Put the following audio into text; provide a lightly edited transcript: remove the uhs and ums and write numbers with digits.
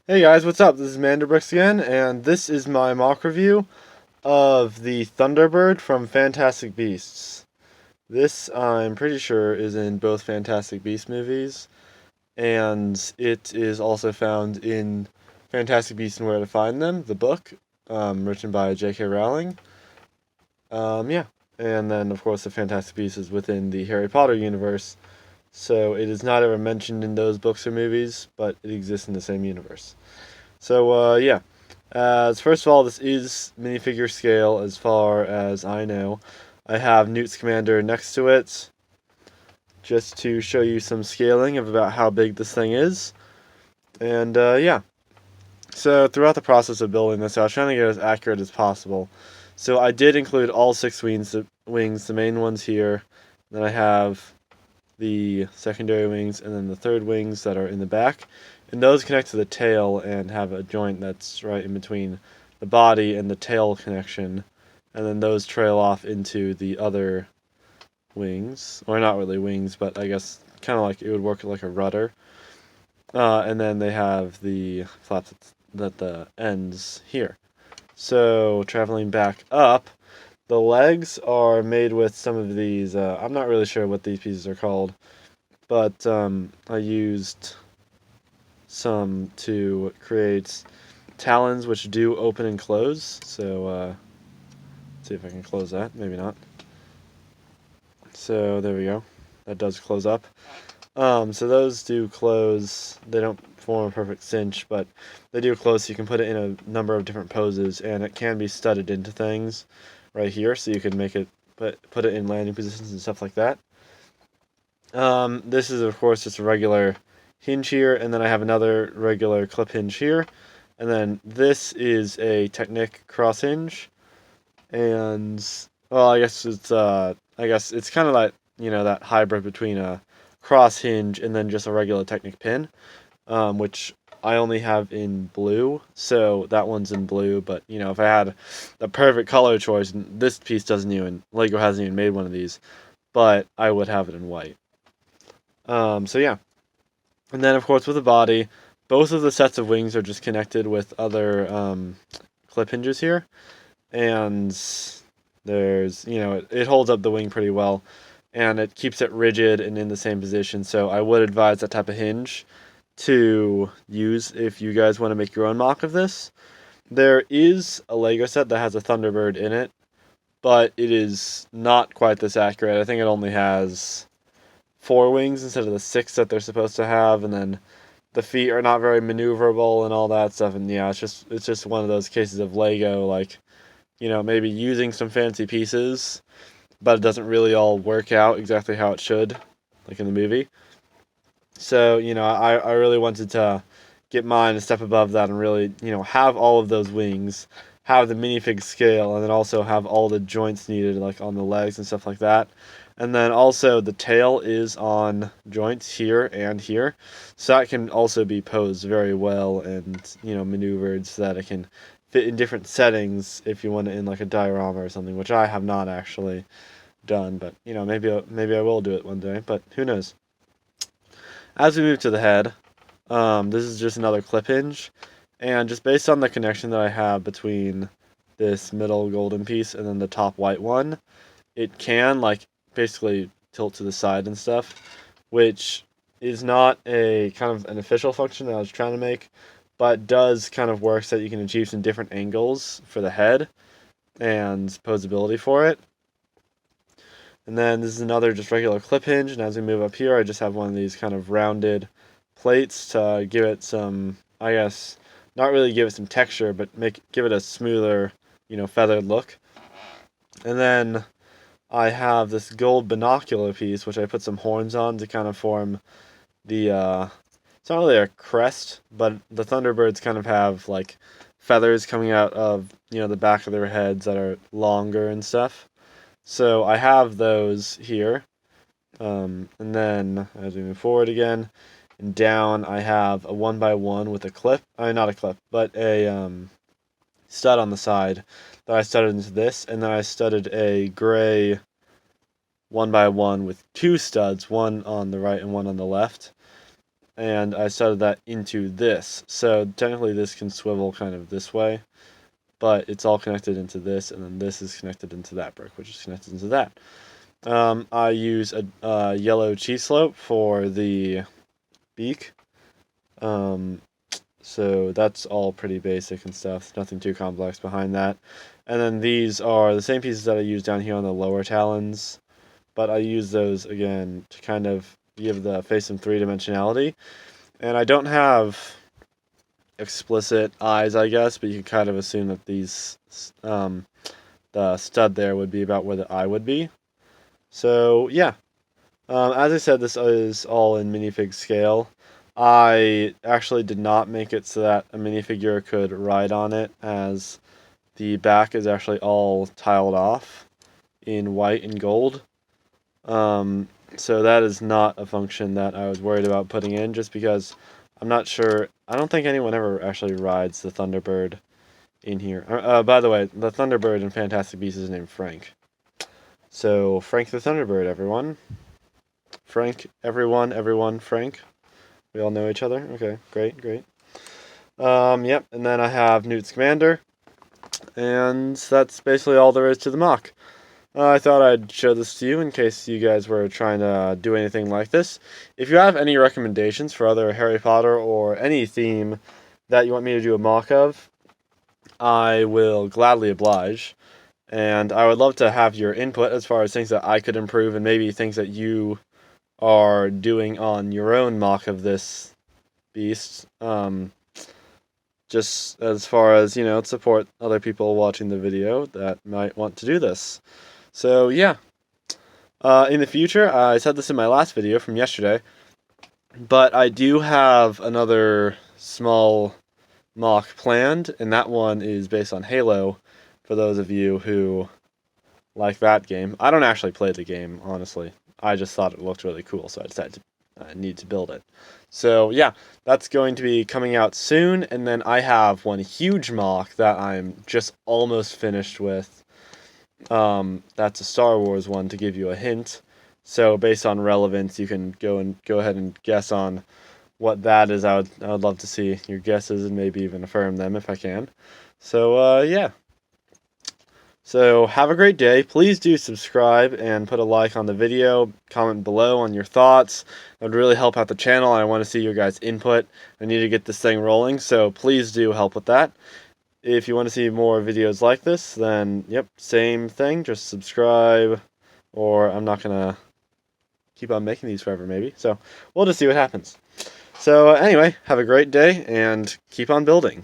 Hey guys, what's up? This is Mando-Bricks again, and this is my mock review of the Thunderbird from Fantastic Beasts. This, I'm pretty sure, is in both Fantastic Beasts movies, and it is also found in Fantastic Beasts and Where to Find Them, the book, written by J.K. Rowling. Yeah. And then, of course, the Fantastic Beasts is within the Harry Potter universe, so it is not ever mentioned in those books or movies, but it exists in the same universe. So, yeah. First of all, this is minifigure scale as far as I know. I have Newt's Commander next to it just to show you some scaling of about how big this thing is. And, yeah. So, throughout the process of building this, I was trying to get as accurate as possible. So, I did include all six wings, the main ones here. Then I have the secondary wings, and then the third wings that are in the back. And those connect to the tail and have a joint that's right in between the body and the tail connection. And then those trail off into the other wings. Or not really wings, but I guess kind of like it would work like a rudder. And then they have the flaps that the ends here. So traveling back up, the legs are made with some of these. I'm not really sure what these pieces are called, but I used some to create talons which do open and close. So let's see if I can close that. Maybe not. So there we go. That does close up. So those do close. They don't form a perfect cinch, but they do close. So you can put it in a number of different poses, and it can be studded into things right here. So you can make it put it in landing positions and stuff like that. This is of course just a regular hinge here, and then I have another regular clip hinge here, and then this is a Technic cross hinge, and well, I guess it's kind of like that hybrid between a cross hinge and then just a regular Technic pin, which I only have in blue, so that one's in blue. But if I had the perfect color choice, this piece doesn't even Lego hasn't even made one of these, but I would have it in white. So yeah. And then, of course, with the body, both of the sets of wings are just connected with other clip hinges here. And there's, it holds up the wing pretty well. And it keeps it rigid and in the same position. So I would advise that type of hinge to use if you guys want to make your own mock of this. There is a Lego set that has a Thunderbird in it, but it is not quite this accurate. I think it only has four wings instead of the six that they're supposed to have, and then the feet are not very maneuverable and all that stuff. And yeah, it's just one of those cases of Lego, like maybe using some fancy pieces, but it doesn't really all work out exactly how it should, like in the movie. So I really wanted to get mine a step above that and really have all of those wings, have the minifig scale, and then also have all the joints needed like on the legs and stuff like that. And then also the tail is on joints here and here, so that can also be posed very well and maneuvered so that it can fit in different settings if you want it in like a diorama or something, which I have not actually done, but maybe I will do it one day, but who knows. As we move to the head, this is just another clip hinge, and just based on the connection that I have between this middle golden piece and then the top white one, it can like basically tilt to the side and stuff, which is not a kind of an official function that I was trying to make, but does kind of work so that you can achieve some different angles for the head and posability for it. And then this is another just regular clip hinge, and as we move up here, I just have one of these kind of rounded plates to give it some, I guess, not really give it some texture, but give it a smoother, feathered look. And then I have this gold binocular piece, which I put some horns on to kind of form the, it's not really a crest, but the Thunderbirds kind of have, like, feathers coming out of, the back of their heads that are longer and stuff. So I have those here. And then as we move forward again and down, I have a 1x1 with a clip. Not a clip, but a stud on the side that I studded into this. And then I studded a gray 1x1 with two studs, one on the right and one on the left. and I studded that into this. So technically this can swivel kind of this way, but it's all connected into this, and then this is connected into that brick, which is connected into that. I use a yellow cheese slope for the beak. So that's all pretty basic and stuff. Nothing too complex behind that. And then these are the same pieces that I use down here on the lower talons, but I use those again to kind of give the face some three-dimensionality. And I don't have explicit eyes, I guess, but you can kind of assume that these, the stud there would be about where the eye would be. So yeah, as I said, this is all in minifig scale. I actually did not make it so that a minifigure could ride on it, as the back is actually all tiled off in white and gold. So that is not a function that I was worried about putting in, just because I'm not sure. I don't think anyone ever actually rides the Thunderbird in here. By the way, the Thunderbird in Fantastic Beasts is named Frank. So Frank the Thunderbird, everyone. Frank, everyone, Frank. We all know each other? Okay, great. Yep, and then I have Newt's Commander. And that's basically all there is to the MOC. I thought I'd show this to you in case you guys were trying to do anything like this. If you have any recommendations for other Harry Potter or any theme that you want me to do a MOC of, I will gladly oblige. And I would love to have your input as far as things that I could improve, and maybe things that you are doing on your own MOC of this beast. Just as far as, support other people watching the video that might want to do this. So yeah, in the future, I said this in my last video from yesterday, but I do have another small MOC planned, and that one is based on Halo, for those of you who like that game. I don't actually play the game, honestly. I just thought it looked really cool, so I decided I need to build it. So yeah, that's going to be coming out soon, and then I have one huge MOC that I'm just almost finished with. That's a Star Wars one, to give you a hint. So based on relevance, you can go ahead and guess on what that is. I would love to see your guesses and maybe even affirm them if I can. So yeah. So have a great day. Please do subscribe and put a like on the video. Comment below on your thoughts. That would really help out the channel. I want to see your guys' input. I need to get this thing rolling, so please do help with that. If you want to see more videos like this, then yep, same thing. Just subscribe, or I'm not going to keep on making these forever maybe. So we'll just see what happens. So anyway, have a great day and keep on building.